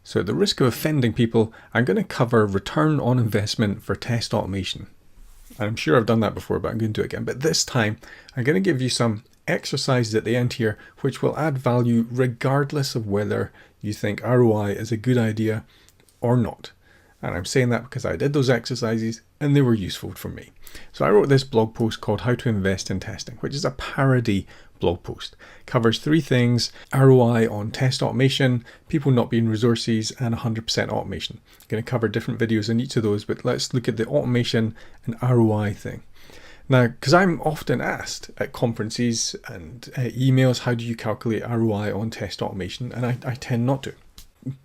So at the risk of offending people, I'm going to cover return on investment for test automation. I'm sure I've done that before, but I'm going to do it again. But this time, I'm going to give you some exercises at the end here, which will add value regardless of whether you think ROI is a good idea or not. And I'm saying that because I did those exercises and they were useful for me. So I wrote this blog post called How to Invest in Testing, which is a parody blog post. Covers 3 things: ROI on test automation, people not being resources, and 100% automation. I'm going to cover different videos on each of those, but let's look at the automation and ROI thing. Now, because I'm often asked at conferences and emails, how do you calculate ROI on test automation? And I tend not to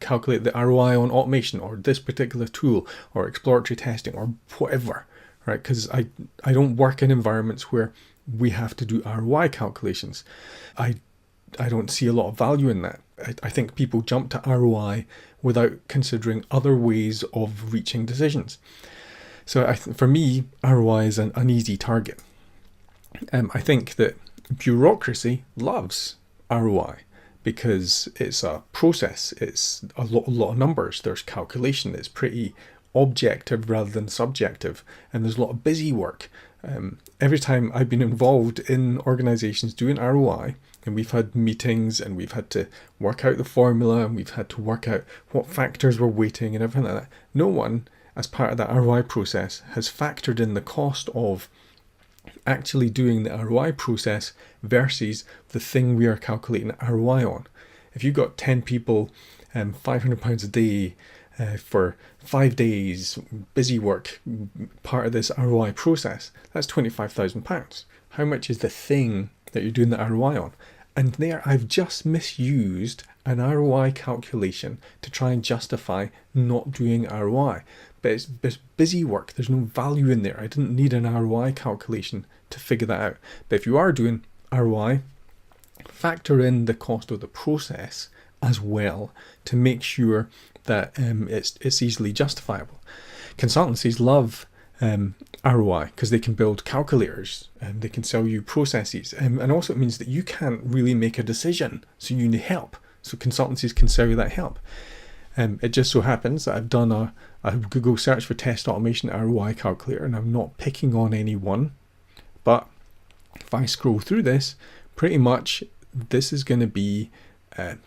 calculate the ROI on automation or this particular tool or exploratory testing or whatever, right? Because I don't work in environments where we have to do ROI calculations. I don't see a lot of value in that. I think people jump to ROI without considering other ways of reaching decisions. So for me, ROI is an easy target. I think that bureaucracy loves ROI because it's a process. It's a lot of numbers. There's calculation. It's pretty objective rather than subjective, and there's a lot of busy work. Every time I've been involved in organizations doing ROI, and we've had meetings and we've had to work out the formula and we've had to work out what factors we're weighting and everything like that, no one as part of that ROI process has factored in the cost of actually doing the ROI process versus the thing we are calculating ROI on. If you've got 10 people, £500 a day for 5 days, busy work, part of this ROI process, that's £25,000. How much is the thing that you're doing the ROI on? And there I've just misused an ROI calculation to try and justify not doing ROI. But it's busy work. There's no value in there. I didn't need an ROI calculation to figure that out. But if you are doing ROI, factor in the cost of the process as well to make sure that it's easily justifiable. Consultancies love ROI because they can build calculators and they can sell you processes, and also it means that you can't really make a decision, so you need help. So consultancies can sell you that help. It just so happens that I've done a Google search for test automation ROI calculator, and I'm not picking on any one, but if I scroll through this, pretty much this is going to be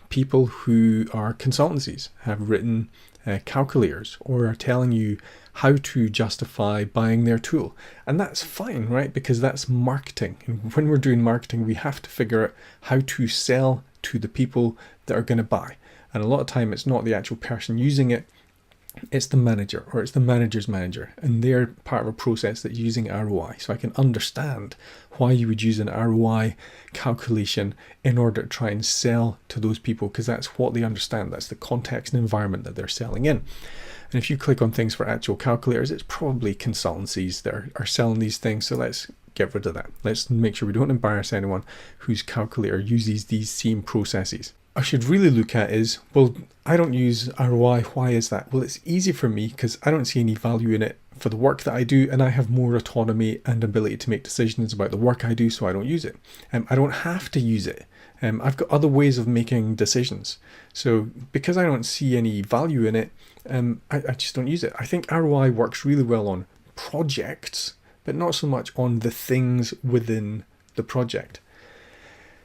people who are consultancies, have written calculators or are telling you how to justify buying their tool. And that's fine, right? Because that's marketing. And when we're doing marketing, we have to figure out how to sell to the people that are going to buy. And a lot of time it's not the actual person using it, it's the manager or it's the manager's manager, and they're part of a process that's using ROI. So I can understand why you would use an ROI calculation in order to try and sell to those people, because that's what they understand. That's the context and environment that they're selling in. And if you click on things for actual calculators, it's probably consultancies that are selling these things. So let's get rid of that. Let's make sure we don't embarrass anyone whose calculator uses these same processes. I should really look at is, well, I don't use ROI. Why is that? Well, it's easy for me because I don't see any value in it for the work that I do, and I have more autonomy and ability to make decisions about the work I do, so I don't use it. I don't have to use it. I've got other ways of making decisions. So because I don't see any value in it, I just don't use it. I think ROI works really well on projects, but not so much on the things within the project.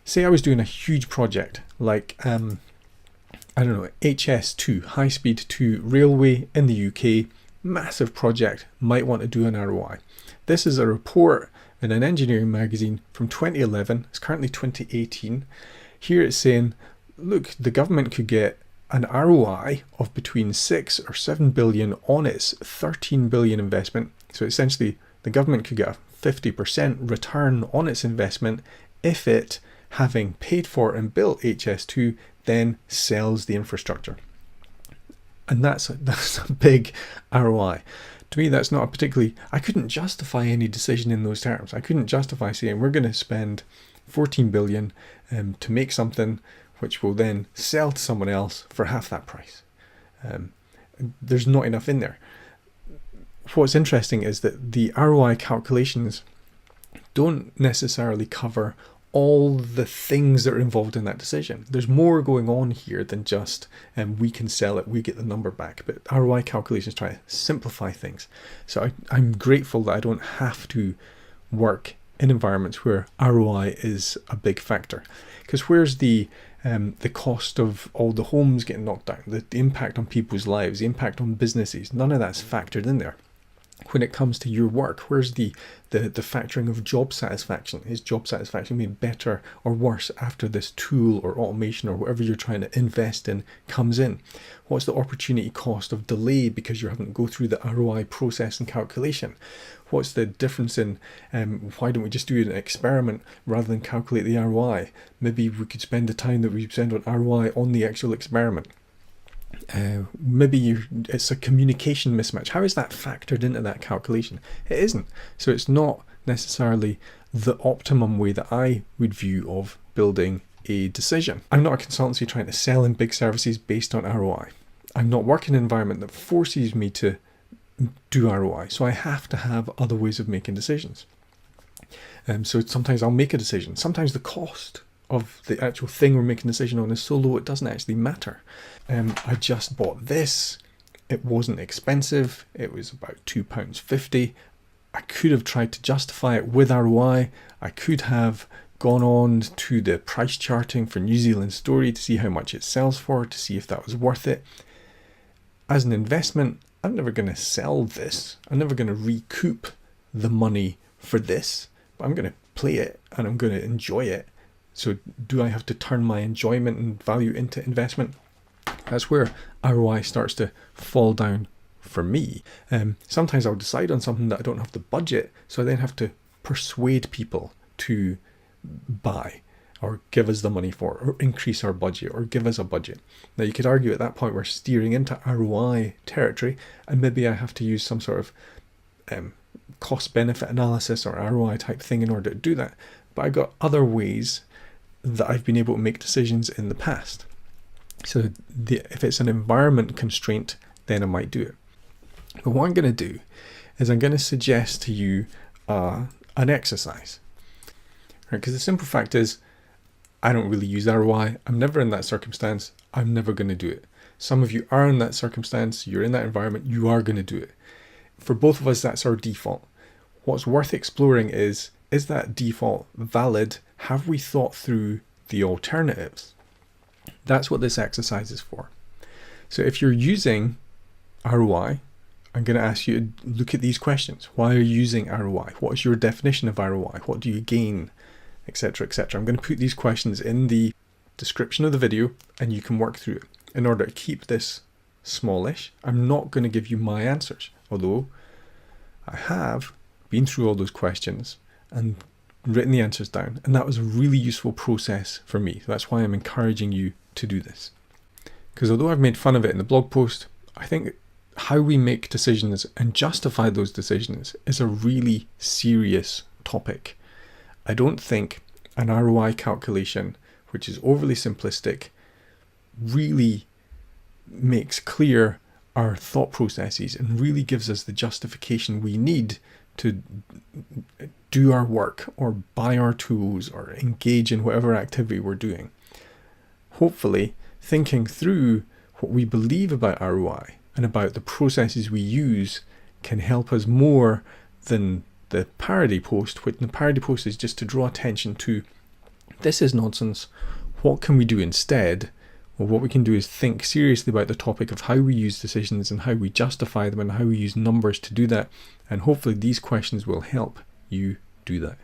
Say I was doing a huge project like, I don't know, HS2, High Speed 2 Railway in the UK, massive project, might want to do an ROI. This is a report in an engineering magazine from 2011, it's currently 2018. Here it's saying, look, the government could get an ROI of between 6 or 7 billion on its 13 billion investment. So essentially the government could get a 50% return on its investment if it, having paid for and built HS2, then sells the infrastructure. And that's a big ROI. To me, that's not a particularly, I couldn't justify any decision in those terms. I couldn't justify saying we're going to spend 14 billion to make something which will then sell to someone else for half that price. There's not enough in there. What's interesting is that the ROI calculations don't necessarily cover all the things that are involved in that decision. There's more going on here than just we can sell it, we get the number back. But ROI calculations try to simplify things. So I'm grateful that I don't have to work in environments where ROI is a big factor. Because where's the cost of all the homes getting knocked down, the impact on people's lives, the impact on businesses? None of that's factored in there. When it comes to your work, where's the factoring of job satisfaction? Is job satisfaction made better or worse after this tool or automation or whatever you're trying to invest in comes in? What's the opportunity cost of delay because you're having to go through the ROI process and calculation? What's the difference in why don't we just do an experiment rather than calculate the ROI? Maybe we could spend the time that we spend on ROI on the actual experiment. Maybe it's a communication mismatch. How is that factored into that calculation? It isn't. So it's not necessarily the optimum way that I would view of building a decision. I'm not a consultancy trying to sell in big services based on ROI. I'm not working in an environment that forces me to do ROI. So I have to have other ways of making decisions. So sometimes I'll make a decision. Sometimes the cost of the actual thing we're making a decision on is so low it doesn't actually matter. I just bought this. It wasn't expensive. It was about £2.50. I could have tried to justify it with ROI. I could have gone on to the price charting for New Zealand Story to see how much it sells for, to see if that was worth it. As an investment, I'm never going to sell this. I'm never going to recoup the money for this, but I'm going to play it and I'm going to enjoy it. So do I have to turn my enjoyment and value into investment? That's where ROI starts to fall down for me. Sometimes I'll decide on something that I don't have the budget, so I then have to persuade people to buy or give us the money for, or increase our budget, or give us a budget. Now you could argue at that point we're steering into ROI territory, and maybe I have to use some sort of cost benefit analysis or ROI type thing in order to do that. But I've got other ways that I've been able to make decisions in the past. So if it's an environment constraint, then I might do it. But what I'm going to do is I'm going to suggest to you an exercise. Right? Because the simple fact is, I don't really use ROI. I'm never in that circumstance. I'm never going to do it. Some of you are in that circumstance. You're in that environment. You are going to do it. For both of us, that's our default. What's worth exploring is that default valid? Have we thought through the alternatives? That's what this exercise is for. So if you're using ROI, I'm going to ask you to look at these questions. Why are you using ROI? What is your definition of ROI? What do you gain? Etc. etc. I'm going to put these questions in the description of the video and you can work through it. In order to keep this smallish, I'm not going to give you my answers, although I have been through all those questions and written the answers down, and that was a really useful process for me. So that's why I'm encouraging you to do this. Because although I've made fun of it in the blog post, I think how we make decisions and justify those decisions is a really serious topic. I don't think an ROI calculation, which is overly simplistic, really makes clear our thought processes and really gives us the justification we need to do our work or buy our tools or engage in whatever activity we're doing. Hopefully, thinking through what we believe about ROI and about the processes we use can help us more than the parody post, which the parody post is just to draw attention to, this is nonsense, what can we do instead? Well, what we can do is think seriously about the topic of how we use decisions and how we justify them and how we use numbers to do that. And hopefully these questions will help you do that.